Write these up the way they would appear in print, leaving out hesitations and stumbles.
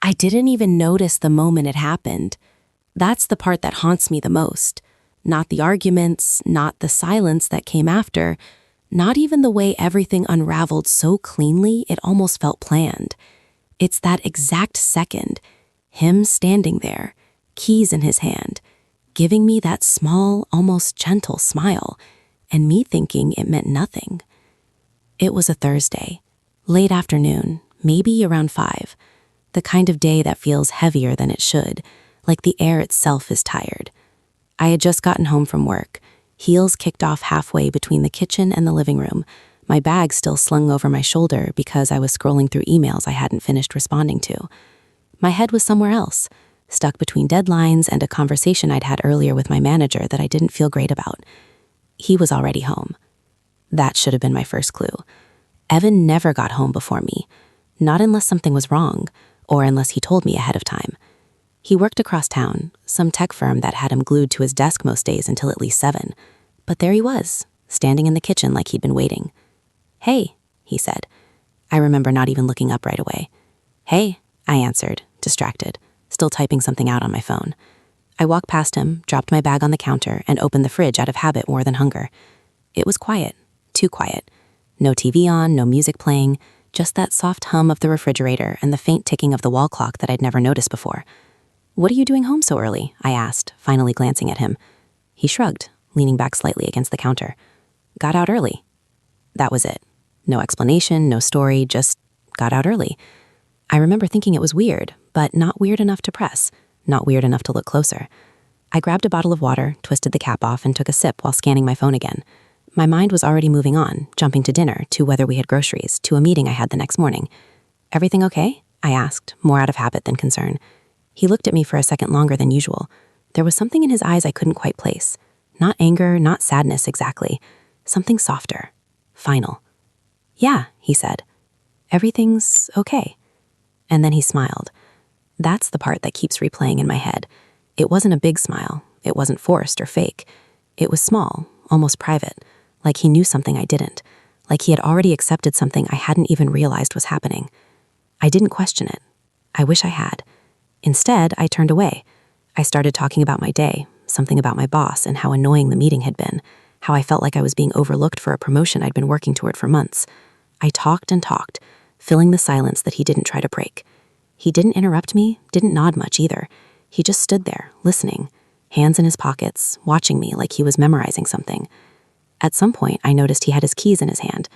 I didn't even notice the moment it happened. That's the part that haunts me the most. Not the arguments, not the silence that came after, not even the way everything unraveled so cleanly it almost felt planned. It's that exact second, him standing there, keys in his hand, giving me that small, almost gentle smile, and me thinking it meant nothing. It was a Thursday, late afternoon, maybe around 5, the kind of day that feels heavier than it should, like the air itself is tired. I had just gotten home from work, heels kicked off halfway between the kitchen and the living room, my bag still slung over my shoulder because I was scrolling through emails I hadn't finished responding to. My head was somewhere else, stuck between deadlines and a conversation I'd had earlier with my manager that I didn't feel great about. He was already home. That should have been my first clue. Evan never got home before me, not unless something was wrong, or unless he told me ahead of time. He worked across town, some tech firm that had him glued to his desk most days until at least 7. But there he was, standing in the kitchen like he'd been waiting. "Hey," he said. I remember not even looking up right away. "Hey," I answered, distracted, still typing something out on my phone. I walked past him, dropped my bag on the counter, and opened the fridge out of habit more than hunger. It was quiet, too quiet. No TV on, no music playing, just that soft hum of the refrigerator and the faint ticking of the wall clock that I'd never noticed before. "What are you doing home so early?" I asked, finally glancing at him. He shrugged, leaning back slightly against the counter. "Got out early." That was it. No explanation, no story, just got out early. I remember thinking it was weird, but not weird enough to press, not weird enough to look closer. I grabbed a bottle of water, twisted the cap off, and took a sip while scanning my phone again. My mind was already moving on, jumping to dinner, to whether we had groceries, to a meeting I had the next morning. "Everything okay?" I asked, more out of habit than concern. He looked at me for a second longer than usual. There was something in his eyes I couldn't quite place. Not anger, not sadness exactly. Something softer. Final. "Yeah," he said. "Everything's okay." And then he smiled. That's the part that keeps replaying in my head. It wasn't a big smile. It wasn't forced or fake. It was small, almost private, like he knew something I didn't, like he had already accepted something I hadn't even realized was happening. I didn't question it. I wish I had. Instead, I turned away. I started talking about my day, something about my boss and how annoying the meeting had been, how I felt like I was being overlooked for a promotion I'd been working toward for months. I talked and talked, filling the silence that he didn't try to break. He didn't interrupt me, didn't nod much either. He just stood there, listening, hands in his pockets, watching me like he was memorizing something. At some point, I noticed he had his keys in his hand.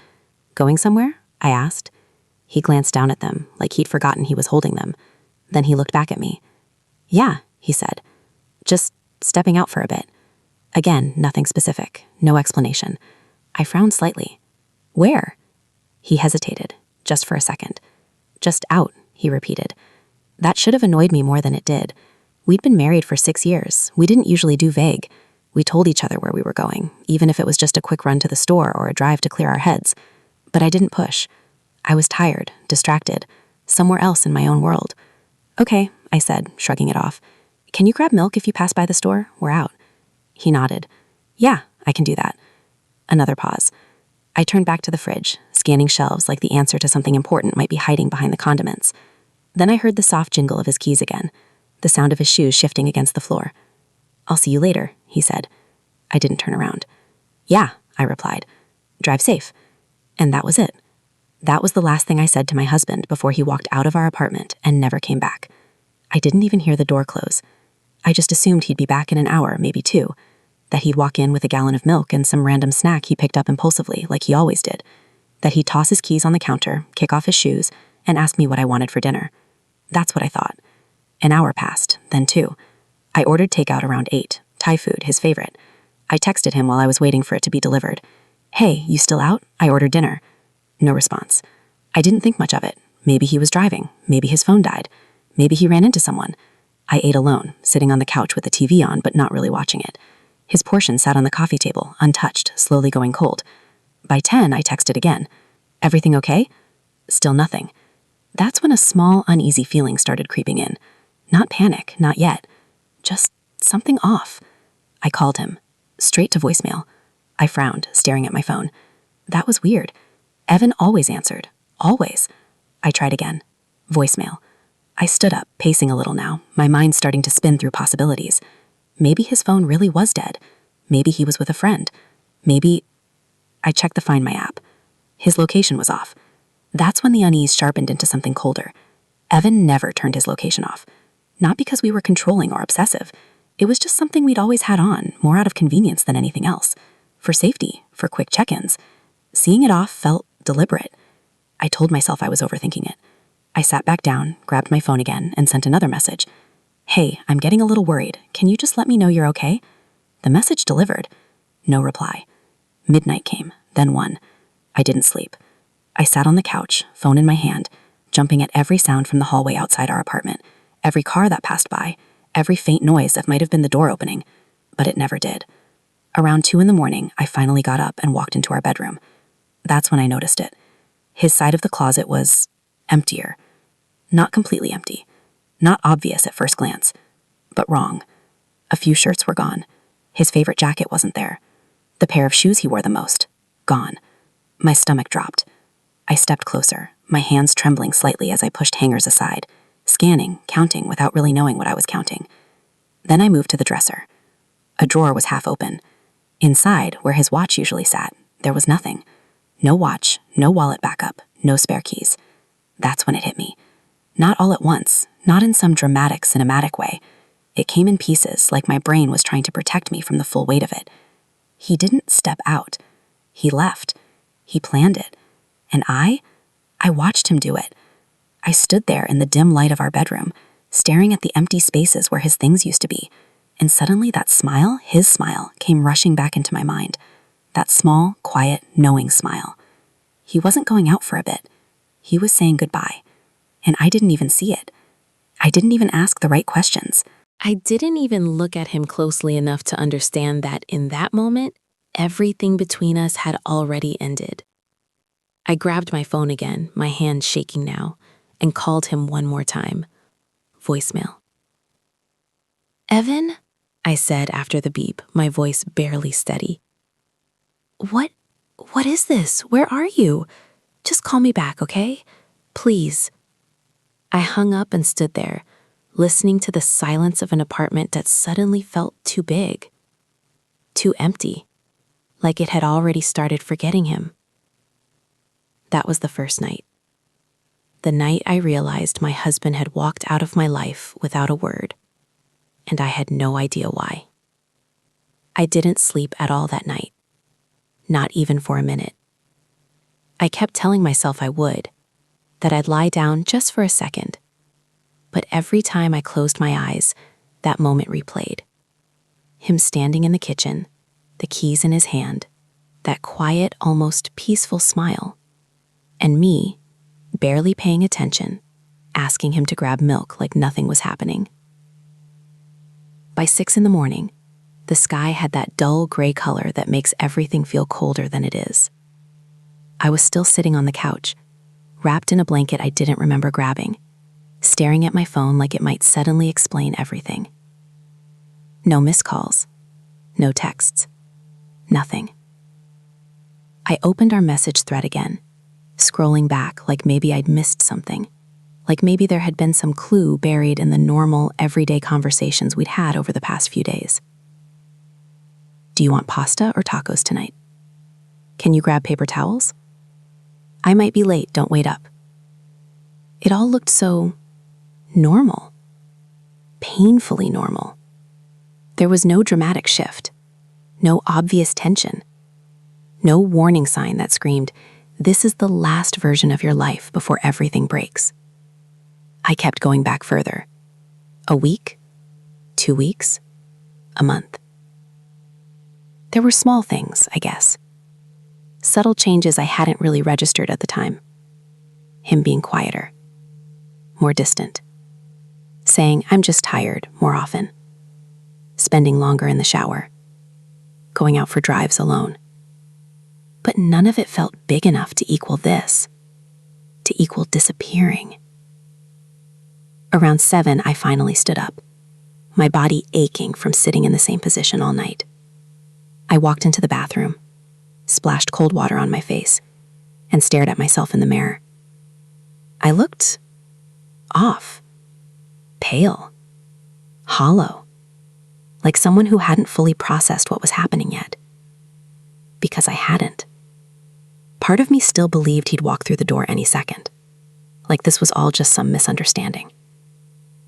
"Going somewhere?" I asked. He glanced down at them, like he'd forgotten he was holding them. Then he looked back at me. "Yeah," he said. "Just stepping out for a bit." Again, nothing specific, no explanation. I frowned slightly. "Where?" He hesitated, just for a second. "Just out," he repeated. That should have annoyed me more than it did. We'd been married for 6 years. We didn't usually do vague. We told each other where we were going, even if it was just a quick run to the store or a drive to clear our heads. But I didn't push. I was tired, distracted, somewhere else in my own world. "Okay," I said, shrugging it off. "Can you grab milk if you pass by the store? We're out." He nodded. "Yeah, I can do that." Another pause. I turned back to the fridge, scanning shelves like the answer to something important might be hiding behind the condiments. Then I heard the soft jingle of his keys again, the sound of his shoes shifting against the floor. "I'll see you later," he said. I didn't turn around. "Yeah," I replied. "Drive safe." And that was it. That was the last thing I said to my husband before he walked out of our apartment and never came back. I didn't even hear the door close. I just assumed he'd be back in an hour, maybe 2, that he'd walk in with a gallon of milk and some random snack he picked up impulsively, like he always did, that he'd toss his keys on the counter, kick off his shoes, and ask me what I wanted for dinner. That's what I thought. An hour passed, then 2. I ordered takeout around 8, Thai food, his favorite. I texted him while I was waiting for it to be delivered. "Hey, you still out? I ordered dinner." No response. I didn't think much of it. Maybe he was driving. Maybe his phone died. Maybe he ran into someone. I ate alone, sitting on the couch with the TV on, but not really watching it. His portion sat on the coffee table, untouched, slowly going cold. By 10, I texted again. "Everything okay?" Still nothing. That's when a small, uneasy feeling started creeping in. Not panic, not yet. Just something off. I called him. Straight to voicemail. I frowned, staring at my phone. That was weird. Evan always answered. Always. I tried again. Voicemail. I stood up, pacing a little now, my mind starting to spin through possibilities. Maybe his phone really was dead. Maybe he was with a friend. Maybe... I checked the Find My app. His location was off. That's when the unease sharpened into something colder. Evan never turned his location off. Not because we were controlling or obsessive. It was just something we'd always had on, more out of convenience than anything else. For safety, for quick check-ins. Seeing it off felt deliberate. I told myself I was overthinking it. I sat back down, grabbed my phone again, and sent another message. "Hey, I'm getting a little worried. Can you just let me know you're okay?" The message delivered. No reply. Midnight came, then 1. I didn't sleep. I sat on the couch, phone in my hand, jumping at every sound from the hallway outside our apartment, every car that passed by, every faint noise that might have been the door opening, but it never did. Around 2 in the morning, I finally got up and walked into our bedroom. That's when I noticed it. His side of the closet was emptier. Not completely empty. Not obvious at first glance, but wrong. A few shirts were gone. His favorite jacket wasn't there. The pair of shoes he wore the most, gone. My stomach dropped. I stepped closer, my hands trembling slightly as I pushed hangers aside, scanning, counting without really knowing what I was counting. Then I moved to the dresser. A drawer was half open. Inside, where his watch usually sat, there was nothing. No watch, no wallet backup, no spare keys. That's when it hit me. Not all at once, not in some dramatic, cinematic way. It came in pieces, like my brain was trying to protect me from the full weight of it. He didn't step out. He left. He planned it. And I watched him do it. I stood there in the dim light of our bedroom, staring at the empty spaces where his things used to be. And suddenly that smile, his smile, came rushing back into my mind. That small, quiet, knowing smile. He wasn't going out for a bit. He was saying goodbye. And I didn't even see it. I didn't even ask the right questions. I didn't even look at him closely enough to understand that in that moment, everything between us had already ended. I grabbed my phone again, my hand shaking now, and called him one more time. Voicemail. "Evan?" I said after the beep, my voice barely steady. What is this? Where are you? Just call me back, okay? Please." I hung up and stood there, listening to the silence of an apartment that suddenly felt too big, too empty, like it had already started forgetting him. That was the first night. The night I realized my husband had walked out of my life without a word, and I had no idea why. I didn't sleep at all that night, not even for a minute. I kept telling myself I would, that I'd lie down just for a second. But every time I closed my eyes, that moment replayed. Him standing in the kitchen, the keys in his hand, that quiet, almost peaceful smile, and me, barely paying attention, asking him to grab milk like nothing was happening. By 6 in the morning, the sky had that dull gray color that makes everything feel colder than it is. I was still sitting on the couch, wrapped in a blanket I didn't remember grabbing, staring at my phone like it might suddenly explain everything. No missed calls, no texts, nothing. I opened our message thread again, scrolling back like maybe I'd missed something, like maybe there had been some clue buried in the normal, everyday conversations we'd had over the past few days. "Do you want pasta or tacos tonight? Can you grab paper towels? I might be late, don't wait up." It all looked so normal, painfully normal. There was no dramatic shift, no obvious tension, no warning sign that screamed, "This is the last version of your life before everything breaks." I kept going back further. A week, 2 weeks, a month. There were small things, I guess. Subtle changes I hadn't really registered at the time. Him being quieter, more distant, saying "I'm just tired" more often, spending longer in the shower, going out for drives alone. But none of it felt big enough to equal this, to equal disappearing. Around 7, I finally stood up, my body aching from sitting in the same position all night. I walked into the bathroom, splashed cold water on my face, and stared at myself in the mirror. I looked off, pale, hollow, like someone who hadn't fully processed what was happening yet. Because I hadn't. Part of me still believed he'd walk through the door any second, like this was all just some misunderstanding.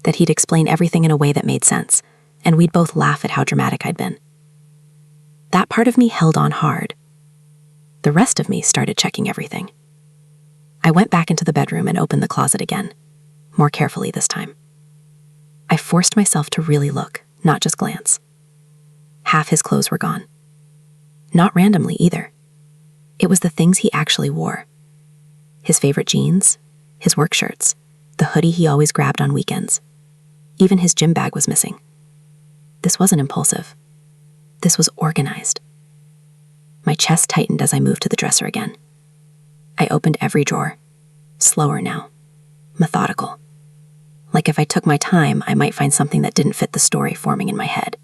That he'd explain everything in a way that made sense, and we'd both laugh at how dramatic I'd been. That part of me held on hard. The rest of me started checking everything. I went back into the bedroom and opened the closet again, more carefully this time. I forced myself to really look, not just glance. Half his clothes were gone. Not randomly either. It was the things he actually wore. His favorite jeans, his work shirts, the hoodie he always grabbed on weekends. Even his gym bag was missing. This wasn't impulsive. This was organized. My chest tightened as I moved to the dresser again. I opened every drawer, slower now, methodical. Like if I took my time, I might find something that didn't fit the story forming in my head.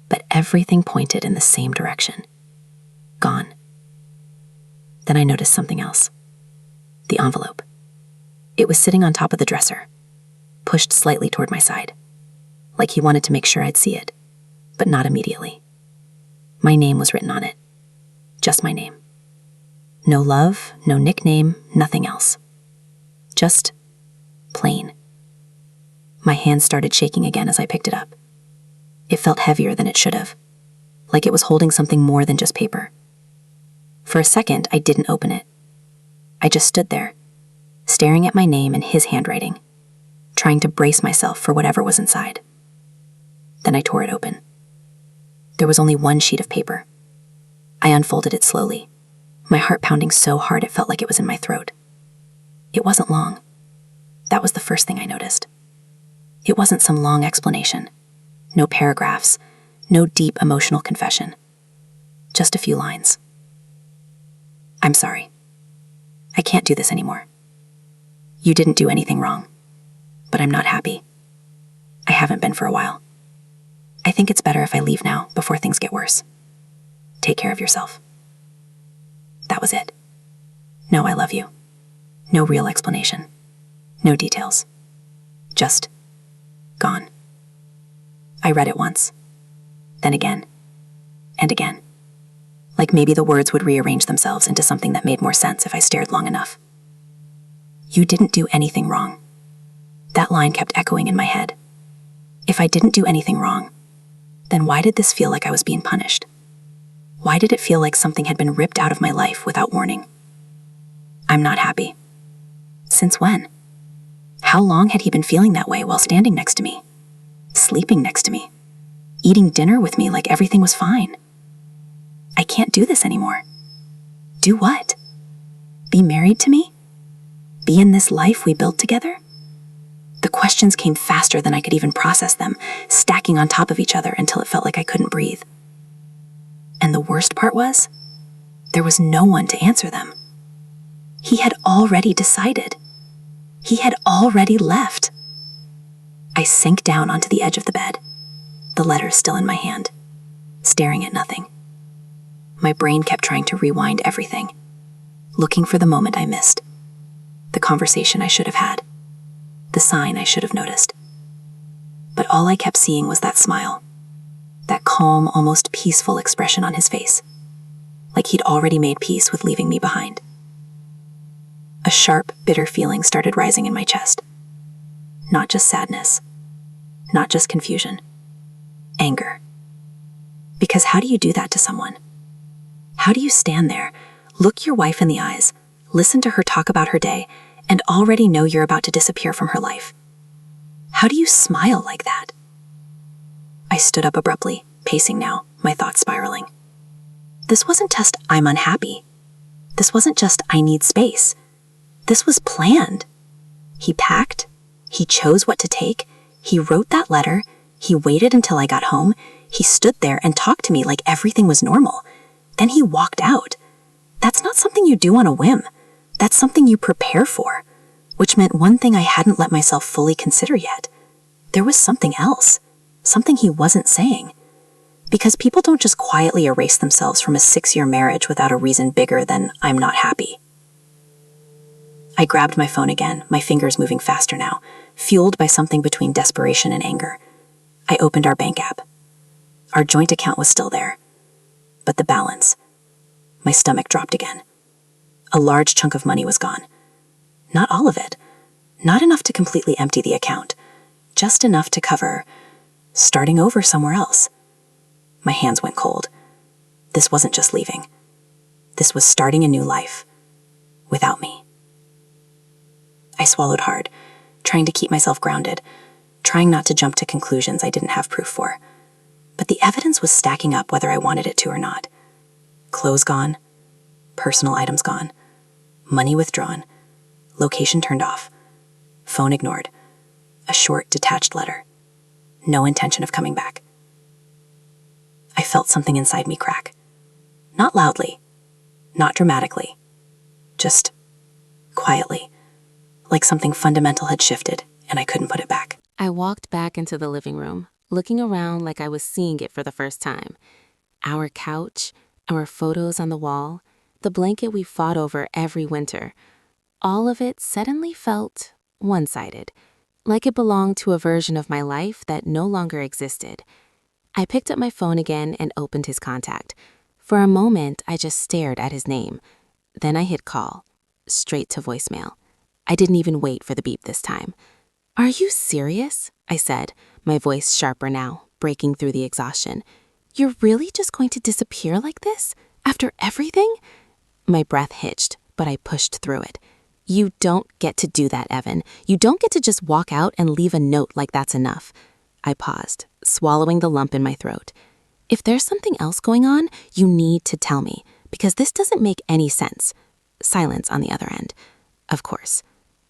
But everything pointed in the same direction. Gone. Then I noticed something else. The envelope. It was sitting on top of the dresser, pushed slightly toward my side, like he wanted to make sure I'd see it, but not immediately. My name was written on it. Just my name. No love, no nickname, nothing else. Just plain. My hand started shaking again as I picked it up. It felt heavier than it should have, like it was holding something more than just paper. For a second, I didn't open it. I just stood there, staring at my name and his handwriting, trying to brace myself for whatever was inside. Then I tore it open. There was only one sheet of paper. I unfolded it slowly, my heart pounding so hard it felt like it was in my throat. It wasn't long. That was the first thing I noticed. It wasn't some long explanation. No paragraphs, no deep emotional confession. Just a few lines. I'm sorry. I can't do this anymore. You didn't do anything wrong, but I'm not happy. I haven't been for a while. I think it's better if I leave now before things get worse. Take care of yourself. That was it. No, I love you. No real explanation. No details. Just gone. I read it once, then again, and again. Like maybe the words would rearrange themselves into something that made more sense if I stared long enough. You didn't do anything wrong. That line kept echoing in my head. If I didn't do anything wrong, then why did this feel like I was being punished? Why did it feel like something had been ripped out of my life without warning? I'm not happy. Since when? How long had he been feeling that way while standing next to me? Sleeping next to me? Eating dinner with me like everything was fine? I can't do this anymore. Do what? Be married to me? Be in this life we built together? The questions came faster than I could even process them, stacking on top of each other until it felt like I couldn't breathe. And the worst part was, there was no one to answer them. He had already decided. He had already left. I sank down onto the edge of the bed, the letter still in my hand, staring at nothing. My brain kept trying to rewind everything, looking for the moment I missed, the conversation I should have had, the sign I should have noticed. But all I kept seeing was that smile, that calm, almost peaceful expression on his face, like he'd already made peace with leaving me behind. A sharp, bitter feeling started rising in my chest. Not just sadness, not just confusion, anger. Because how do you do that to someone? How do you stand there, look your wife in the eyes, listen to her talk about her day, and already know you're about to disappear from her life? How do you smile like that? I stood up abruptly, pacing now, my thoughts spiraling. This wasn't just I'm unhappy. This wasn't just I need space. This was planned. He packed. He chose what to take. He wrote that letter. He waited until I got home. He stood there and talked to me like everything was normal. Then he walked out. That's not something you do on a whim. That's something you prepare for, which meant one thing I hadn't let myself fully consider yet. There was something else, something he wasn't saying. Because people don't just quietly erase themselves from a 6-year marriage without a reason bigger than I'm not happy. I grabbed my phone again, my fingers moving faster now, Fueled by something between desperation and anger, I opened our bank app. Our joint account was still there, but the balance, my stomach dropped again. A large chunk of money was gone. Not all of it. Not enough to completely empty the account. Just enough to cover starting over somewhere else. My hands went cold. This wasn't just leaving. This was starting a new life. Without me. I swallowed hard, trying to keep myself grounded, trying not to jump to conclusions I didn't have proof for. But the evidence was stacking up whether I wanted it to or not. Clothes gone, personal items gone, money withdrawn, location turned off, phone ignored, a short, detached letter, no intention of coming back. I felt something inside me crack. Not loudly, not dramatically, just quietly, like something fundamental had shifted and I couldn't put it back. I walked back into the living room, looking around like I was seeing it for the first time. Our couch, our photos on the wall, the blanket we fought over every winter, all of it suddenly felt one-sided, like it belonged to a version of my life that no longer existed. I picked up my phone again and opened his contact. For a moment, I just stared at his name. Then I hit call, straight to voicemail. I didn't even wait for the beep this time. "Are you serious?" I said, my voice sharper now, breaking through the exhaustion. "You're really just going to disappear like this? After everything?" My breath hitched, but I pushed through it. "You don't get to do that, Evan. You don't get to just walk out and leave a note like that's enough." I paused, swallowing the lump in my throat. "If there's something else going on, you need to tell me, because this doesn't make any sense." Silence on the other end. "Of course.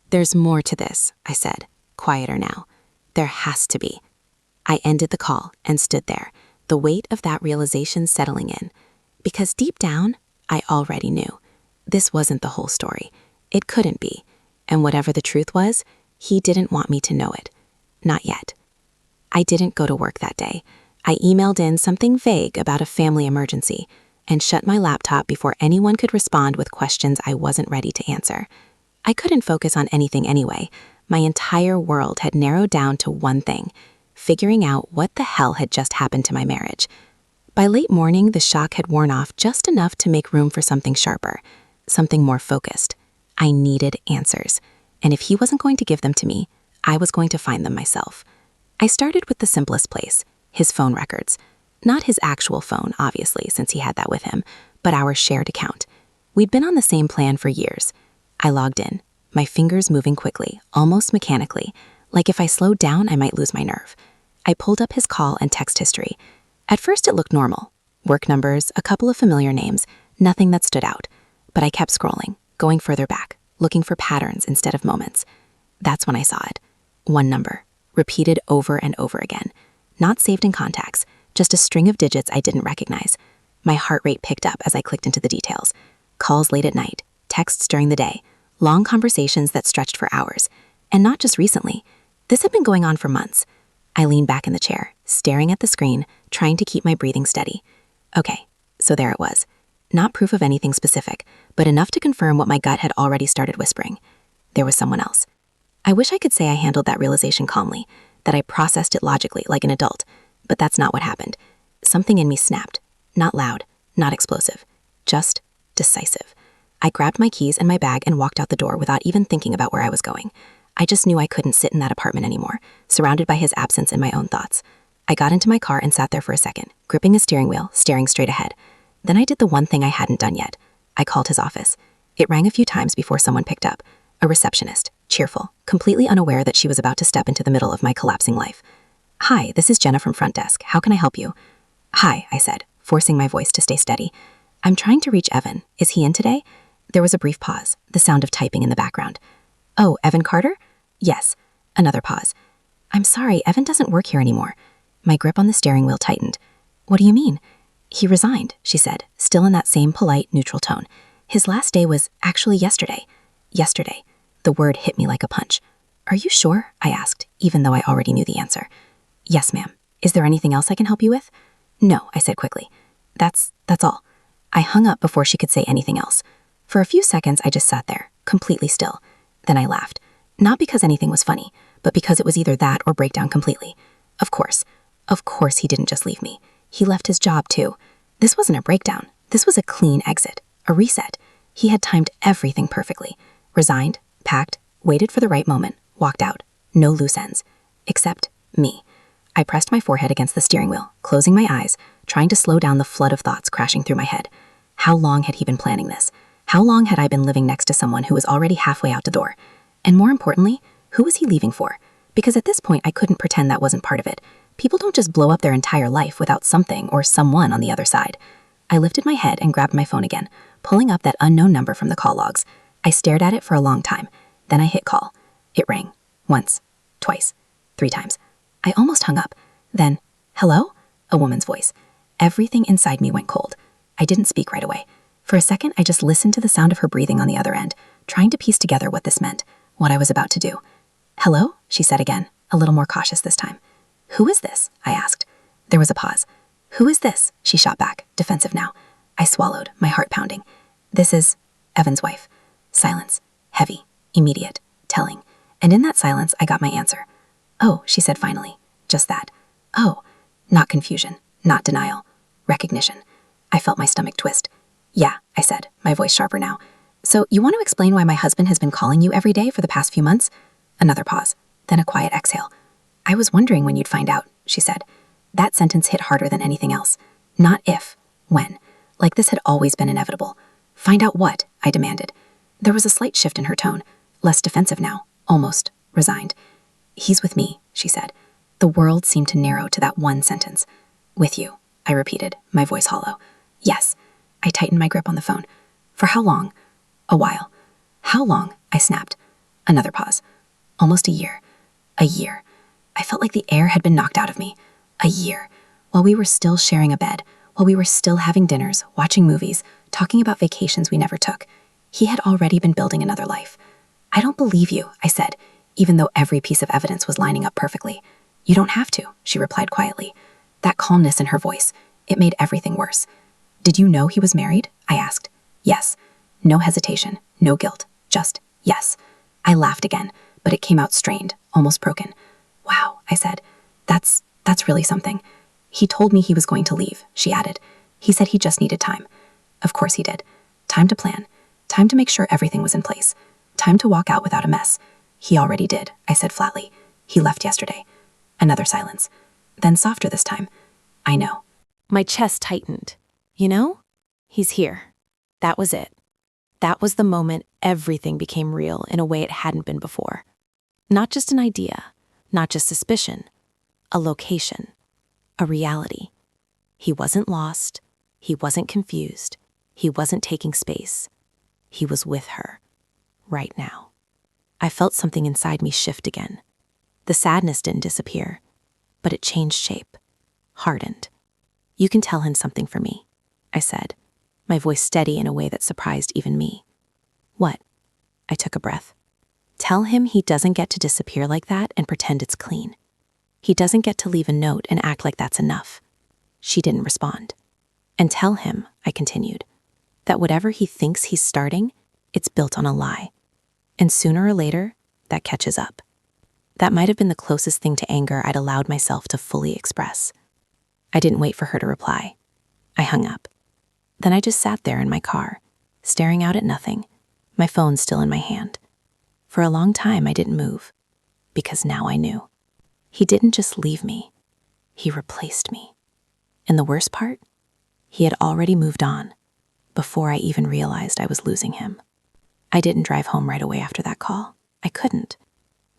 There's more to this," I said, quieter now. "There has to be." I ended the call and stood there, the weight of that realization settling in. Because deep down, I already knew. This wasn't the whole story. It couldn't be. And whatever the truth was, he didn't want me to know it. Not yet. I didn't go to work that day. I emailed in something vague about a family emergency and shut my laptop before anyone could respond with questions I wasn't ready to answer. I couldn't focus on anything anyway. My entire world had narrowed down to one thing, figuring out what the hell had just happened to my marriage. By late morning, the shock had worn off just enough to make room for something sharper, something more focused. I needed answers, and if he wasn't going to give them to me, I was going to find them myself. I started with the simplest place, his phone records. Not his actual phone, obviously, since he had that with him, but our shared account. We'd been on the same plan for years. I logged in, my fingers moving quickly, almost mechanically, like if I slowed down, I might lose my nerve. I pulled up his call and text history. At first, it looked normal. Work numbers, a couple of familiar names, nothing that stood out. But I kept scrolling, going further back, looking for patterns instead of moments. That's when I saw it. One number, repeated over and over again. Not saved in contacts, just a string of digits I didn't recognize. My heart rate picked up as I clicked into the details. Calls late at night, texts during the day, long conversations that stretched for hours. And not just recently. This had been going on for months. I leaned back in the chair, staring at the screen, trying to keep my breathing steady. Okay, so there it was. Not proof of anything specific, but enough to confirm what my gut had already started whispering. There was someone else. I wish I could say I handled that realization calmly, that I processed it logically like an adult, but that's not what happened. Something in me snapped. Not loud, not explosive, just decisive. I grabbed my keys and my bag and walked out the door without even thinking about where I was going. I just knew I couldn't sit in that apartment anymore, surrounded by his absence and my own thoughts. I got into my car and sat there for a second, gripping the steering wheel, staring straight ahead. Then I did the one thing I hadn't done yet. I called his office. It rang a few times before someone picked up. A receptionist, cheerful, completely unaware that she was about to step into the middle of my collapsing life. "Hi, this is Jenna from front desk. How can I help you?" "Hi," I said, forcing my voice to stay steady. "I'm trying to reach Evan. Is he in today?" There was a brief pause, the sound of typing in the background. "Oh, Evan Carter?" "Yes." Another pause. "I'm sorry, Evan doesn't work here anymore." My grip on the steering wheel tightened. "What do you mean?" "He resigned," she said, still in that same polite, neutral tone. "His last day was actually yesterday." Yesterday. The word hit me like a punch. "Are you sure?" I asked, even though I already knew the answer. "Yes, ma'am. Is there anything else I can help you with?" "No," I said quickly. That's all." I hung up before she could say anything else. For a few seconds, I just sat there, completely still. Then I laughed. Not because anything was funny, but because it was either that or break down completely. Of course he didn't just leave me. He left his job too. This wasn't a breakdown. This was a clean exit, a reset. He had timed everything perfectly. Resigned, packed, waited for the right moment, walked out. No loose ends. Except me. I pressed my forehead against the steering wheel, closing my eyes, trying to slow down the flood of thoughts crashing through my head. How long had he been planning this? How long had I been living next to someone who was already halfway out the door? And more importantly, who was he leaving for? Because at this point, I couldn't pretend that wasn't part of it. People don't just blow up their entire life without something or someone on the other side. I lifted my head and grabbed my phone again, pulling up that unknown number from the call logs. I stared at it for a long time. Then I hit call. It rang. Once, twice, 3 times. I almost hung up. Then, hello? A woman's voice. Everything inside me went cold. I didn't speak right away. For a second, I just listened to the sound of her breathing on the other end, trying to piece together what this meant, what I was about to do. Hello? She said again, a little more cautious this time. Who is this? I asked. There was a pause. Who is this? She shot back, defensive now. I swallowed, my heart pounding. This is Evan's wife. Silence. Heavy. Immediate. Telling. And in that silence, I got my answer. Oh, she said finally. Just that. Oh. Not confusion. Not denial. Recognition. I felt my stomach twist. Yeah, I said, my voice sharper now. So you want to explain why my husband has been calling you every day for the past few months? Another pause. Then a quiet exhale. I was wondering when you'd find out, she said. That sentence hit harder than anything else. Not if, when. Like this had always been inevitable. Find out what? I demanded. There was a slight shift in her tone, less defensive now, almost resigned. He's with me, she said. The world seemed to narrow to that one sentence. With you, I repeated, my voice hollow. Yes. I tightened my grip on the phone. For how long? A while. How long? I snapped. Another pause. Almost a year. A year. I felt like the air had been knocked out of me. A year. While we were still sharing a bed, while we were still having dinners, watching movies, talking about vacations we never took, he had already been building another life. I don't believe you, I said, even though every piece of evidence was lining up perfectly. You don't have to, she replied quietly. That calmness in her voice, it made everything worse. Did you know he was married? I asked. Yes. No hesitation, no guilt, just yes. I laughed again, but it came out strained, almost broken. Wow, I said. That's really something. He told me he was going to leave, she added. He said he just needed time. Of course he did. Time to plan. Time to make sure everything was in place. Time to walk out without a mess. He already did, I said flatly. He left yesterday. Another silence. Then softer this time. I know. My chest tightened. You know? He's here. That was it. That was the moment everything became real in a way it hadn't been before. Not just an idea, not just suspicion, a location, a reality. He wasn't lost. He wasn't confused. He wasn't taking space. He was with her, right now. I felt something inside me shift again. The sadness didn't disappear, but it changed shape, hardened. You can tell him something for me, I said, my voice steady in a way that surprised even me. What? I took a breath. Tell him he doesn't get to disappear like that and pretend it's clean. He doesn't get to leave a note and act like that's enough. She didn't respond. And tell him, I continued, that whatever he thinks he's starting, it's built on a lie. And sooner or later, that catches up. That might have been the closest thing to anger I'd allowed myself to fully express. I didn't wait for her to reply. I hung up. Then I just sat there in my car, staring out at nothing, my phone still in my hand. For a long time, I didn't move, because now I knew. He didn't just leave me. He replaced me. And the worst part? He had already moved on, before I even realized I was losing him. I didn't drive home right away after that call. I couldn't.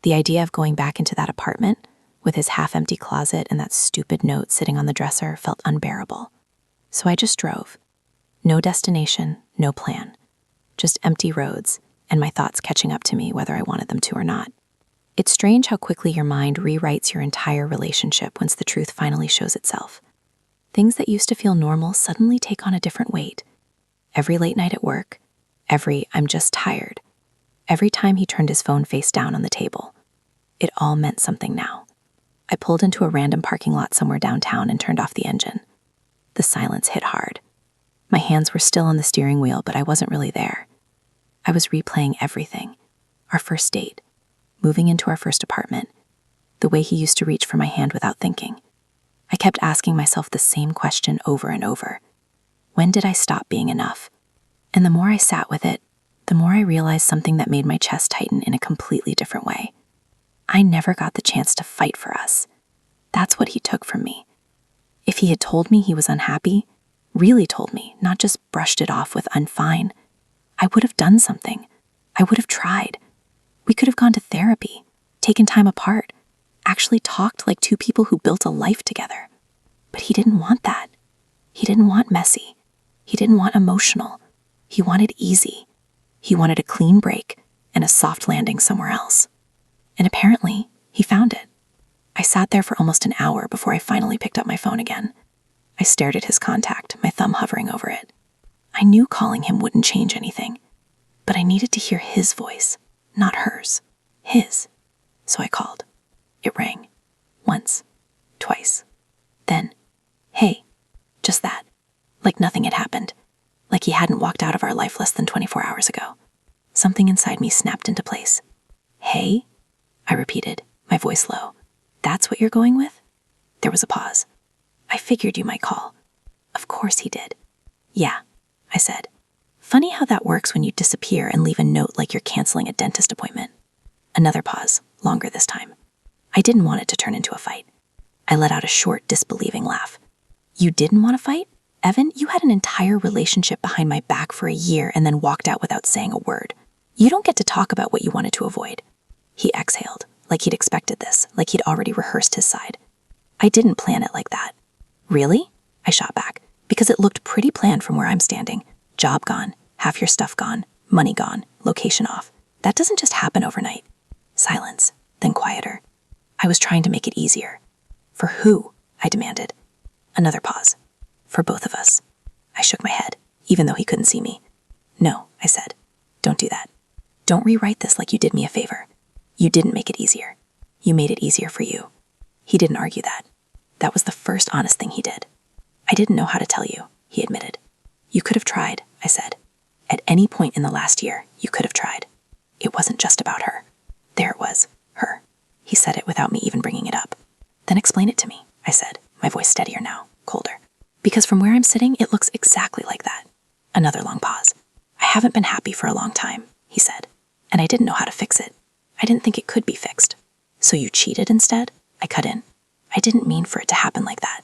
The idea of going back into that apartment, with his half-empty closet and that stupid note sitting on the dresser, felt unbearable. So I just drove. No destination, no plan. Just empty roads, and my thoughts catching up to me whether I wanted them to or not. It's strange how quickly your mind rewrites your entire relationship once the truth finally shows itself. Things that used to feel normal suddenly take on a different weight. Every late night at work, every "I'm just tired," every time he turned his phone face down on the table. It all meant something now. I pulled into a random parking lot somewhere downtown and turned off the engine. The silence hit hard. My hands were still on the steering wheel, but I wasn't really there. I was replaying everything. Our first date, moving into our first apartment, the way he used to reach for my hand without thinking. I kept asking myself the same question over and over. When did I stop being enough? And the more I sat with it, the more I realized something that made my chest tighten in a completely different way. I never got the chance to fight for us. That's what he took from me. If he had told me he was unhappy, really told me, not just brushed it off with "I'm fine," I would have done something. I would have tried. We could have gone to therapy, taken time apart, actually talked like two people who built a life together. But he didn't want that. He didn't want messy. He didn't want emotional. He wanted easy. He wanted a clean break and a soft landing somewhere else. And apparently, he found it. I sat there for almost an hour before I finally picked up my phone again. I stared at his contact, my thumb hovering over it. I knew calling him wouldn't change anything, but I needed to hear his voice, not hers. His. So I called. It rang. Once. Twice. Then, "Hey." Just that. Like nothing had happened. Like he hadn't walked out of our life less than 24 hours ago. Something inside me snapped into place. "Hey?" I repeated, my voice low. "That's what you're going with?" There was a pause. "I figured you might call." Of course he did. "Yeah," I said. Funny how that works when you disappear and leave a note like you're canceling a dentist appointment. Another pause, longer this time. I didn't want it to turn into a fight. I let out a short, disbelieving laugh. "You didn't want to fight? Evan, you had an entire relationship behind my back for a year and then walked out without saying a word. You don't get to talk about what you wanted to avoid." He exhaled, like he'd expected this, like he'd already rehearsed his side. "I didn't plan it like that." "Really?" I shot back, because it looked pretty planned from where I'm standing. Job gone, half your stuff gone, money gone, location off. That doesn't just happen overnight. Silence, then quieter. I was trying to make it easier. "For who?" I demanded. Another pause. "For both of us." I shook my head, even though he couldn't see me. "No," I said. "Don't do that. Don't rewrite this like you did me a favor. You didn't make it easier. You made it easier for you." He didn't argue that. That was the first honest thing he did. "I didn't know how to tell you," he admitted. "You could have tried," I said. "At any point in the last year, you could have tried. It wasn't just about her." There it was, her. He said it without me even bringing it up. "Then explain it to me," I said, my voice steadier now, colder. "Because from where I'm sitting, it looks exactly like that." Another long pause. "I haven't been happy for a long time," he said, "and I didn't know how to fix it. I didn't think it could be fixed." "So you cheated instead?" I cut in. "I didn't mean for it to happen like that."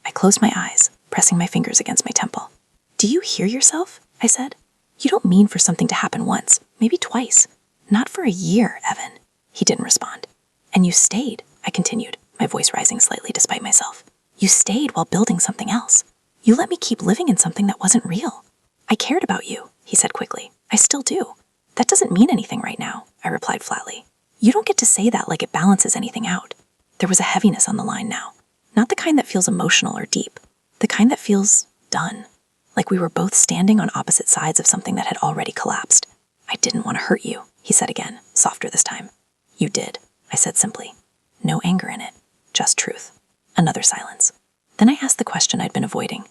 I closed my eyes, pressing my fingers against my temple. "Do you hear yourself?" I said. "You don't mean for something to happen once, maybe twice. Not for a year, Evan." He didn't respond. "And you stayed," I continued, my voice rising slightly despite myself. "You stayed while building something else. You let me keep living in something that wasn't real." "I cared about you," he said quickly. "I still do." "That doesn't mean anything right now," I replied flatly. "You don't get to say that like it balances anything out." There was a heaviness on the line now. Not the kind that feels emotional or deep. The kind that feels done. Like we were both standing on opposite sides of something that had already collapsed. "I didn't want to hurt you," he said again, softer this time. "You did," I said simply. No anger in it, just truth. Another silence. Then I asked the question I'd been avoiding.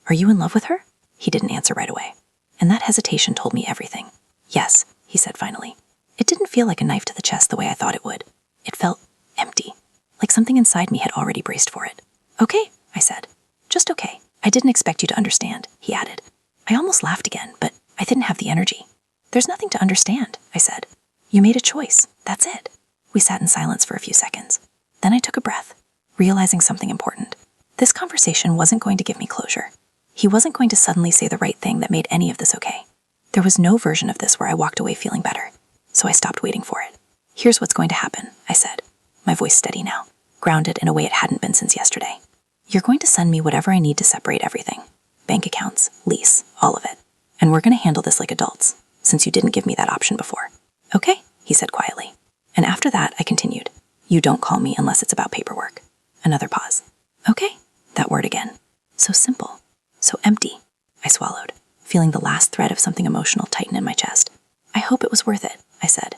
"Are you in love with her?" He didn't answer right away. And that hesitation told me everything. "Yes," he said finally. It didn't feel like a knife to the chest the way I thought it would. It felt empty, like something inside me had already braced for it. "Okay," I said. "Just okay. I didn't expect you to understand," he added. I almost laughed again, but I didn't have the energy. "There's nothing to understand," I said. "You made a choice. That's it." We sat in silence for a few seconds. Then I took a breath, realizing something important. This conversation wasn't going to give me closure. He wasn't going to suddenly say the right thing that made any of this okay. There was no version of this where I walked away feeling better, so I stopped waiting for it. "Here's what's going to happen," I said, my voice steady now, grounded in a way it hadn't been since yesterday. "You're going to send me whatever I need to separate everything. Bank accounts, lease, all of it. And we're going to handle this like adults, since you didn't give me that option before." "Okay," he said quietly. And after that, I continued. "You don't call me unless it's about paperwork." Another pause. "Okay," that word again. So simple, so empty. I swallowed, feeling the last thread of something emotional tighten in my chest. "I hope it was worth it," I said.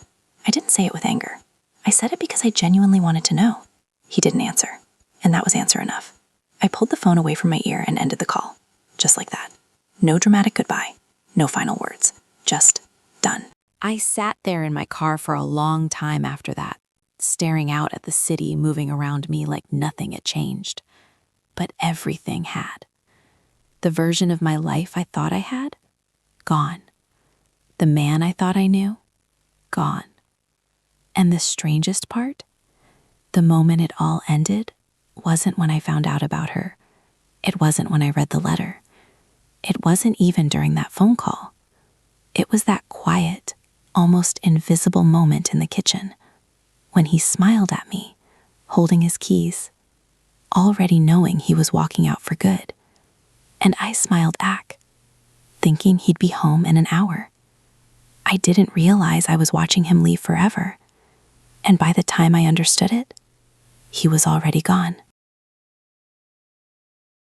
I didn't say it with anger. I said it because I genuinely wanted to know. He didn't answer, and that was answer enough. I pulled the phone away from my ear and ended the call. Just like that. No dramatic goodbye. No final words. Just done. I sat there in my car for a long time after that, staring out at the city moving around me like nothing had changed. But everything had. The version of my life I thought I had, gone. The man I thought I knew, gone. And the strangest part? The moment it all ended wasn't when I found out about her. It wasn't when I read the letter. It wasn't even during that phone call. It was that quiet, almost invisible moment in the kitchen when he smiled at me, holding his keys, already knowing he was walking out for good. And I smiled back, thinking he'd be home in an hour. I didn't realize I was watching him leave forever. And by the time I understood it, he was already gone.